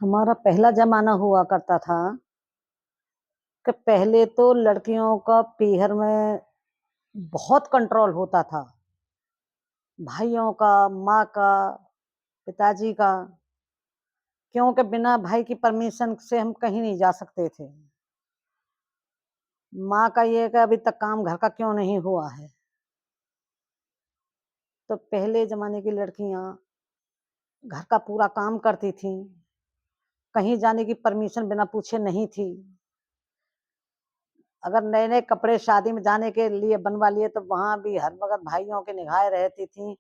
हमारा पहला ज़माना हुआ करता था कि पहले तो लड़कियों का पीहर में बहुत कंट्रोल होता था। भाइयों का, माँ का, पिताजी का, क्योंकि बिना भाई की परमिशन से हम कहीं नहीं जा सकते थे। माँ का ये है कि अभी तक काम घर का क्यों नहीं हुआ है। तो पहले ज़माने की लड़कियाँ घर का पूरा काम करती थीं, कहीं जाने की परमिशन बिना पूछे नहीं थी। अगर नए-नए कपड़े शादी में जाने के लिए बनवा लिए तो वहाँ भी हर वक़्त भाइयों की निगाहें रहती थीं।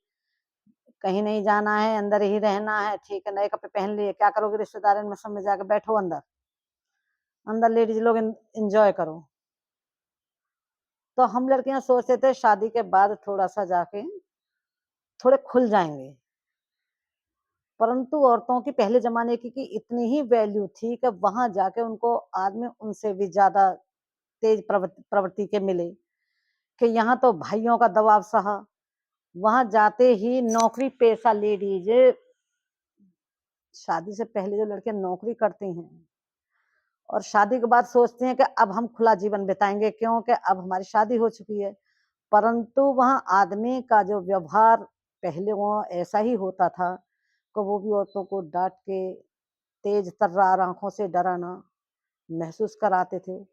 कहीं नहीं जाना है, अंदर ही रहना है, ठीक है, नए कपड़े पहन लिए, क्या करोगे रिश्तेदारों में सब में जाके बैठो अंदर। अंदर लेडीज़ लोग एन्जॉय करो। तो हम लड़कियाँ सोचते थे शादी के बाद थोड़ा-सा जाके थोड़े खुल जाएँगे। परंतु औरतों की पहले ज़माने की इतनी ही वैल्यू थी कि वहाँ जाके उनको आदमी उनसे भी ज़्यादा तेज़ प्रवृत्ति के मिले, कि यहाँ तो भाइयों का दबाव सहा, वहाँ जाते ही नौकरी पेशा लेडीज़ शादी से पहले जो लड़कियाँ नौकरी करती हैं और शादी के बाद सोचती हैं कि अब हम खुला जीवन बिताएँगे क्योंकि अब हमारी शादी हो चुकी है। परंतु वहाँ आदमी का जो व्यवहार पहले वहाँ ऐसा ही होता था कि वो भी औरतों को डाँट के, तेज तर्रार आँखों से डराना महसूस कराते थे।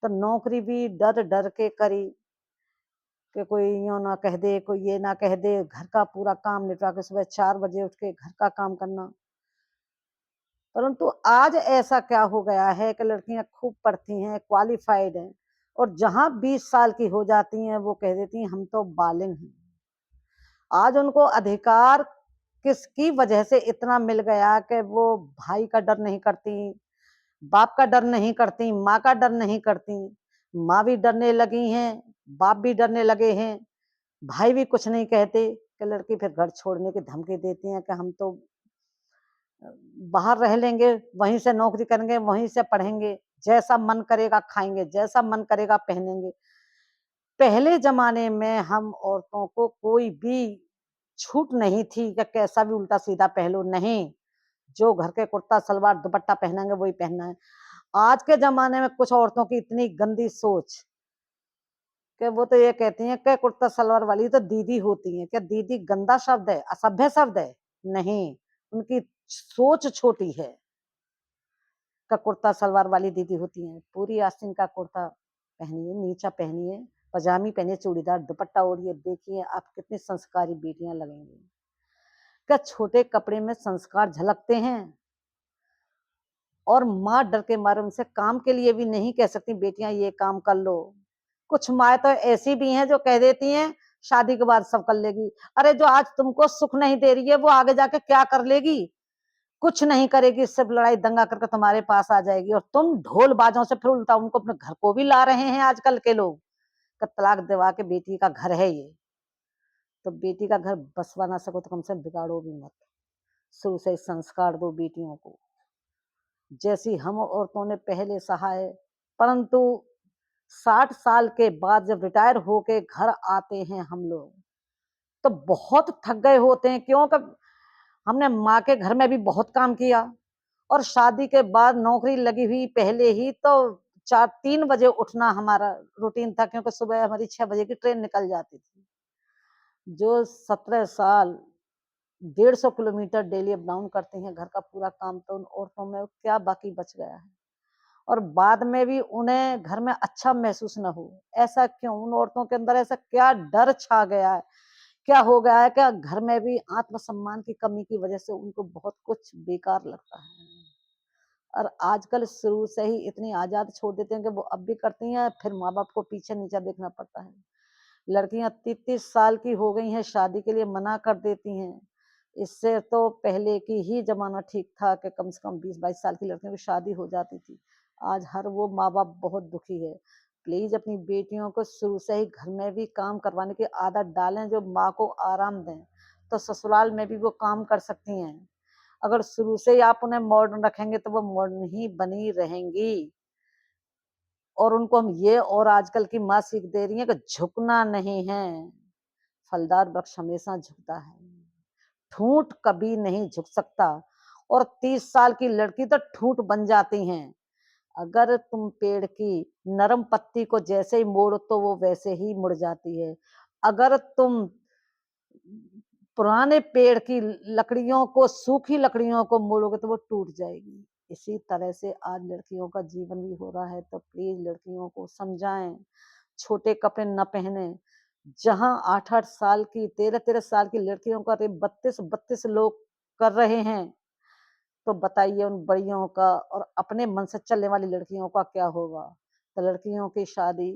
तो नौकरी भी डर-डर के करी कि कोई यूँ ना कह दे, कोई ये ना कह दे, घर का पूरा काम निपटा के सुबह 4 बजे उठ के घर का काम करना। परंतु आज ऐसा क्या हो गया है कि लड़कियां खूब पढ़ती हैं, क्वालिफाइड हैं और जहां 20 साल की हो जाती हैं वो कह देती हैं हम तो बालिग हैं। आज उनको अधिकार किसकी वजह से इतना मिल गया कि वो भाई का डर नहीं करती, बाप का डर नहीं करती, माँ का डर नहीं करती। माँ भी डरने लगी हैं, बाप भी डरने लगे हैं, भाई भी कुछ नहीं कहते कि लड़की फिर घर छोड़ने की धमकी देती हैं कि हम तो बाहर रह लेंगे, वहीं से नौकरी करेंगे, वहीं से पढ़ेंगे, जैसा मन करेगा खाएँगे, जैसा मन करेगा पहनेंगे। पहले ज़माने में हम औरतों को कोई भी छूट नहीं थी कि कैसा भी उल्टा-सीधा पहन लो, नहीं, जो घर के कुर्ता सलवार दुपट्टा पहनेंगे वही पहनना है। आज के ज़माने में कुछ औरतों की इतनी गंदी सोच कि वो तो ये कहती हैं कि कुर्ता सलवार वाली तो दीदी होती हैं। क्या दीदी गंदा शब्द है, असभ्य शब्द है? नहीं, उनकी सोच छोटी है। का कुर्ता सलवार वाली दीदी होती हैं, पूरी आस्तीन का कुर्ता पहनिए, नीचा पहनिए, पजामी पहनिए, चूड़ीदार दुपट्टा ओढ़िए, देखिए आप कितनी संस्कारी बेटियां लगेंगी। क्या छोटे कपड़े में संस्कार झलकते हैं? और माँ डर के मारे उनसे काम के लिए भी नहीं कह सकती बेटियां ये काम कर लो। कुछ माँ तो ऐसी भी हैं जो कह देती हैं शादी के बाद सब कर लेगी। अरे जो आज तुमको सुख नहीं दे रही है वो आगे जाके क्या कर लेगी? कुछ नहीं करेगी, सिर्फ लड़ाई दंगा करके तुम्हारे पास आ जाएगी और तुम ढोल बाजों से फिर उल्टा उनको अपने घर को भी ला रहे हैं आजकल के लोग कि तलाक दिलवा के बेटी का घर है ये। तो बेटी का घर बसवा ना सको तो कम से कम बिगाड़ो भी मत। शुरू से ही संस्कार दो बेटियों को। जैसी हम औरतों ने पहले सहा है, परंतु 60 साल के बाद जब रिटायर होके घर आते हैं हम लोग, तो बहुत थक गए होते हैं क्यों? हमने माँ के घर में भी बहुत काम किया और शादी के बाद नौकरी लगी हुई पहले ही तो 4-3 बजे उठना हमारा रूटीन था क्योंकि सुबह हमारी 6 बजे की ट्रेन निकल जाती थी। जो 17 साल 150 किलोमीटर डेली अप डाउन करती हैं, घर का पूरा काम तो उन औरतों में क्या बाकी बच गया है? और बाद में भी उन्हें घर में अच्छा महसूस न हो, ऐसा क्यों? उन औरतों के अंदर ऐसा क्या डर छा गया है? क्या हो गया है? क्या घर में भी आत्मसम्मान की कमी की वजह से उनको बहुत कुछ बेकार लगता है। और आजकल शुरू से ही इतनी आज़ाद छोड़ देते हैं कि वो अब भी करती हैं, फिर माँ-बाप को पीछे नीचा देखना पड़ता है। लड़कियाँ 33 साल की हो गई हैं, शादी के लिए मना कर देती हैं। इससे तो पहले की ही ज़माना ठीक था कि कम से कम 20-22 साल की लड़कियों की शादी हो जाती थी। आज हर वो माँ-बाप बहुत दुखी है। प्लीज़ अपनी बेटियों को शुरू से ही घर में भी काम करवाने की आदत डालें, जो माँ को आराम दें, तो ससुराल में भी वो काम कर सकती हैं। अगर शुरू से ही आप उन्हें मॉडर्न रखेंगे तो वो मॉडर्न ही बनी रहेंगी। और उनको हम ये और आजकल की माँ सीख दे रही है कि झुकना नहीं है, फलदार वृक्ष हमेशा झुकता है, ठूंठ कभी नहीं झुक सकता। और 30 साल की लड़की तो ठूंठ बन जाती हैं। अगर तुम पेड़ की नरम पत्ती को जैसे ही मोड़ो तो वो वैसे ही मुड़ जाती है। अगर तुम पुराने पेड़ की लकड़ियों को, सूखी लकड़ियों को मोड़ोगे तो वो टूट जाएगी। इसी तरह से आज लड़कियों का जीवन भी हो रहा है, तो प्लीज लड़कियों को समझाएं, छोटे कपड़े न पहने। जहां 8-8 साल की, 13-13 साल की लड़कियों का रेप 32-32 लोग कर रहे हैं, तो बताइए उन बड़ियों का और अपने मन से चलने वाली लड़कियों का क्या होगा। तो लड़कियों की शादी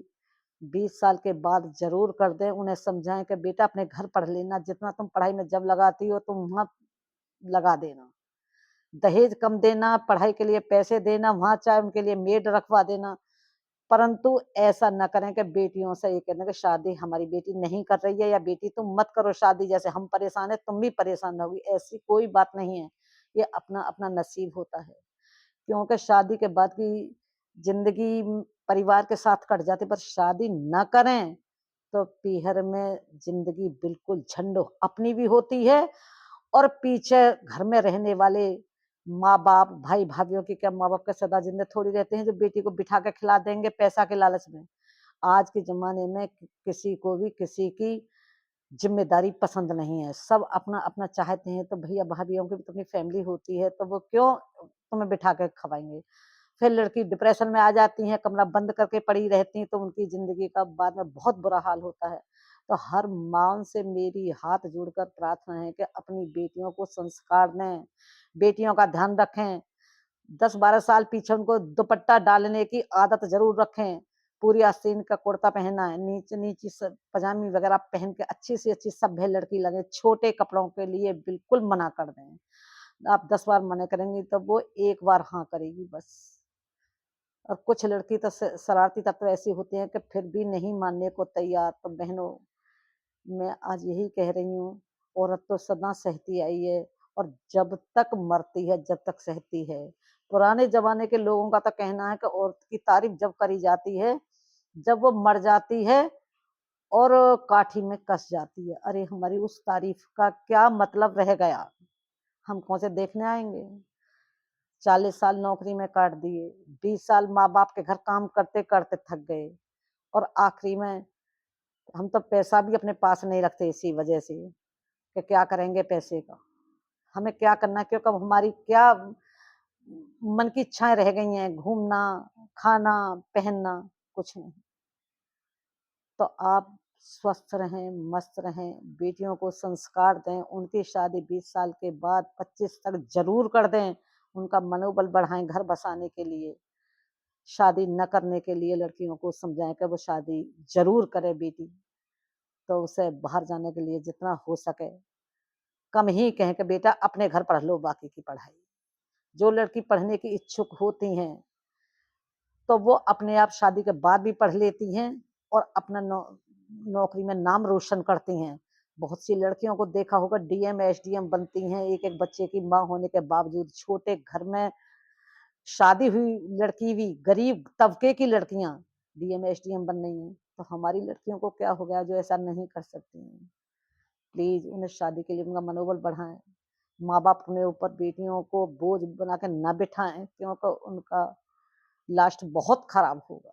20 साल के बाद जरूर कर दें। उन्हें समझाएं कि बेटा अपने घर पढ़ लेना, जितना तुम पढ़ाई में जब लगाती हो तुम वहां लगा देना। दहेज कम देना, पढ़ाई के लिए पैसे देना, वहां चाहे उनके लिए मेड रखवा देना, परंतु ऐसा न करें कि बेटियों से ये कहना कि शादी हमारी बेटी नहीं कर रही है या बेटी तुम मत करो शादी, जैसे हम परेशान है तुम भी परेशान रहोगी, ऐसी कोई बात नहीं है। ये अपना अपना नसीब होता है, क्योंकि शादी के बाद की जिंदगी परिवार के साथ कट जाती, पर शादी न करें तो पीहर में जिंदगी बिल्कुल झंडो अपनी भी होती है, और पीछे घर में रहने वाले माँ-बाप, भाई-भाभीयों की क्या माँ-बाप का सदा जिंदे थोड़ी रहते हैं जो बेटी को बिठा के खिला देंगे पैसा के लालच में। आज के ज़माने में किसी को भी किसी की ज़िम्मेदारी पसंद नहीं है। सब अपना-अपना चाहते हैं, तो भैया भाभीयों की भी तो अपनी फैमिली होती है, तो वो क्यों तुम्हें बिठा के खवाएँगे। फिर लड़की डिप्रेशन में आ जाती हैं, कमरा बंद करके पड़ी रहती हैं, तो उनकी ज़िंदगी का बाद में बहुत बुरा हाल होता है। तो हर माँ से मेरी हाथ जोड़कर प्रार्थना है कि अपनी बेटियों को संस्कार दें, बेटियों का ध्यान रखें। 10-12 साल पीछे उनको दुपट्टा डालने की आदत ज़रूर रखें। पूरी आस्तीन का कुर्ता पहनना है, नीचे-नीची स पजामी वगैरह पहन के अच्छी से अच्छी सभ्य लड़की लगे, छोटे कपड़ों के लिए बिल्कुल मना कर दें। आप 10 बार मना करेंगी तो वो 1 बार हाँ करेगी बस। और कुछ लड़की तो शरारती तत्व ऐसी होती हैं कि फिर भी नहीं मानने को तैयार। तो बहनों, मैं आज यही कह रही हूँ, औरत तो सदा सहती आई है और जब तक मरती है, जब तक सहती है। पुराने ज़माने के लोगों का तो कहना है कि औरत की तारीफ़ जब करी जाती है, जब वो मर जाती है और काठी में कस जाती है। अरे! हमारी उस तारीफ़ का क्या मतलब रह गया? हम कौन से देखने आएँगे? 40 साल नौकरी में काट दिए, 20 साल माँ-बाप के घर काम करते-करते थक गए, और आखिरी में हम तो पैसा भी अपने पास नहीं रखते इसी वजह से कि क्या करेंगे पैसे का। हमें क्या करना है, क्योंकि अब हमारी क्या मन की इच्छाएँ रह गई हैं, घूमना, खाना, पहनना, कुछ नहीं। तो आप स्वस्थ रहें, मस्त रहें, बेटियों को संस्कार दें, उनकी शादी 20 साल के बाद 25 तक ज़रूर कर दें, उनका मनोबल बढ़ाएँ घर बसाने के लिए। शादी न करने के लिए लड़कियों को समझाएँ कि वो शादी ज़रूर करे बेटी, तो उसे बाहर जाने के लिए जितना हो सके, कम ही कहें कि बेटा अपने घर पढ़ लो बाकी की पढ़ाई। जो लड़की पढ़ने की इच्छुक होती हैं, तो वो अपने आप शादी के बाद भी पढ़ लेती हैं और अपना नौकरी में नाम रोशन करती हैं। बहुत सी लड़कियों को देखा होगा डीएम, एसडीएम बनती हैं, एक-एक बच्चे की माँ होने के बावजूद। छोटे घर में शादी हुई लड़की भी, गरीब तबके की लड़कियाँ डीएम, एसडीएम बन रही हैं। तो हमारी लड़कियों को क्या हो गया जो ऐसा नहीं कर सकती हैं? प्लीज़ उन्हें शादी के लिए उनका मनोबल बढ़ाएँ। माँ-बाप अपने ऊपर बेटियों को बोझ बना के ना बिठाएँ, क्योंकि उनका लास्ट बहुत खराब होगा।